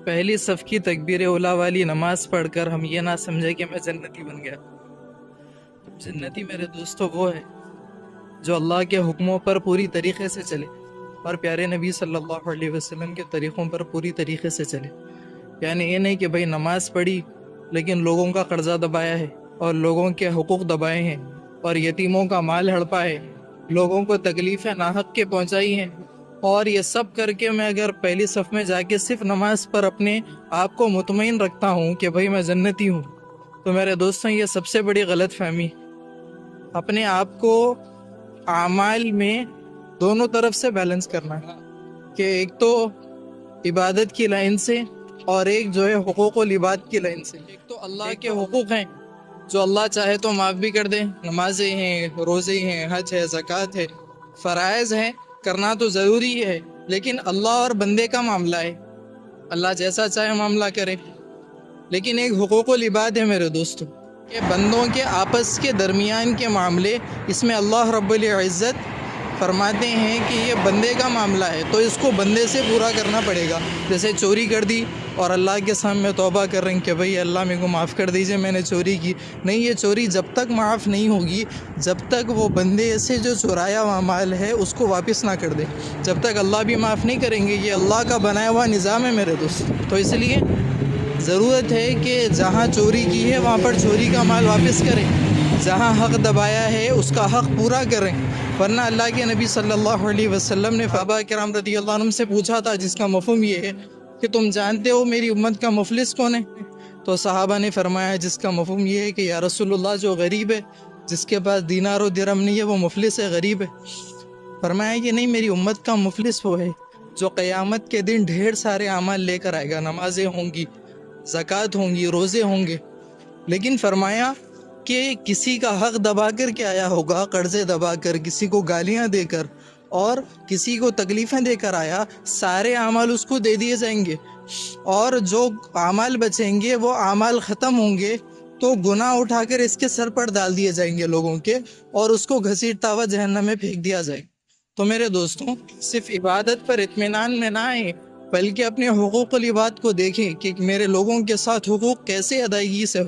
پہلی صف کی تکبیر اولا والی نماز پڑھ کر ہم یہ نہ سمجھے کہ میں جنتی بن گیا۔ جنتی میرے دوستو وہ ہے جو اللہ کے حکموں پر پوری طریقے سے چلے اور پیارے نبی صلی اللہ علیہ وسلم کے طریقوں پر پوری طریقے سے چلے۔ یعنی یہ نہیں کہ بھئی نماز پڑھی لیکن لوگوں کا قرضہ دبایا ہے اور لوگوں کے حقوق دبائے ہیں اور یتیموں کا مال ہڑپا ہے، لوگوں کو تکلیفیں ناحق کے پہنچائی ہیں، اور یہ سب کر کے میں اگر پہلی صف میں جا کے صرف نماز پر اپنے آپ کو مطمئن رکھتا ہوں کہ بھئی میں جنتی ہوں، تو میرے دوستوں یہ سب سے بڑی غلط فہمی۔ اپنے آپ کو اعمال میں دونوں طرف سے بیلنس کرنا ہے کہ ایک تو عبادت کی لائن سے اور ایک جو ہے حقوق العباد کی لائن سے۔ ایک تو اللہ کے حقوق ہیں جو اللہ چاہے تو معاف بھی کر دے، نمازیں ہیں، روزے ہیں، حج ہے، زکوٰۃ ہے، فرائض ہیں، کرنا تو ضروری ہے، لیکن اللہ اور بندے کا معاملہ ہے، اللہ جیسا چاہے معاملہ کرے۔ لیکن ایک حقوق العباد ہے میرے دوستو، کہ بندوں کے آپس کے درمیان کے معاملے، اس میں اللہ رب العزت فرماتے ہیں کہ یہ بندے کا معاملہ ہے تو اس کو بندے سے پورا کرنا پڑے گا۔ جیسے چوری کر دی اور اللہ کے سامنے توبہ کر رہے ہیں کہ بھئی اللہ میرے کو معاف کر دیجئے، میں نے چوری کی۔ نہیں، یہ چوری جب تک معاف نہیں ہوگی جب تک وہ بندے سے جو چورایا ہوا مال ہے اس کو واپس نہ کر دے، جب تک اللہ بھی معاف نہیں کریں گے۔ یہ اللہ کا بنایا ہوا نظام ہے میرے دوست۔ تو اس لیے ضرورت ہے کہ جہاں چوری کی ہے وہاں پر چوری کا مال واپس کریں، جہاں حق دبایا ہے اس کا حق پورا کریں، ورنہ اللہ کے نبی صلی اللہ علیہ وسلم نے صحابہ کرام رضی اللہ عنہم سے پوچھا تھا، جس کا مفہوم یہ ہے کہ تم جانتے ہو میری امت کا مفلس کون ہے؟ تو صحابہ نے فرمایا جس کا مفہوم یہ ہے کہ یا رسول اللہ جو غریب ہے، جس کے پاس دینار و درہم نہیں ہے وہ مفلس ہے، غریب ہے۔ فرمایا کہ نہیں، میری امت کا مفلس وہ ہے جو قیامت کے دن ڈھیر سارے اعمال لے کر آئے گا، نمازیں ہوں گی، زکوٰۃ ہوں گی، روزے ہوں گے، لیکن فرمایا کہ کسی کا حق دبا کر کے آیا ہوگا، قرضے دبا کر، کسی کو گالیاں دے کر اور کسی کو تکلیفیں دے کر آیا، سارے اعمال اس کو دے دیے جائیں گے، اور جو اعمال بچیں گے وہ اعمال ختم ہوں گے تو گناہ اٹھا کر اس کے سر پر ڈال دیے جائیں گے لوگوں کے، اور اس کو گھسیٹتا ہوا جہنم میں پھینک دیا جائے۔ تو میرے دوستوں، صرف عبادت پر اطمینان میں نہ آئیں بلکہ اپنے حقوق العباد کو دیکھیں کہ میرے لوگوں کے ساتھ حقوق کیسے ادائیگی سے ہو۔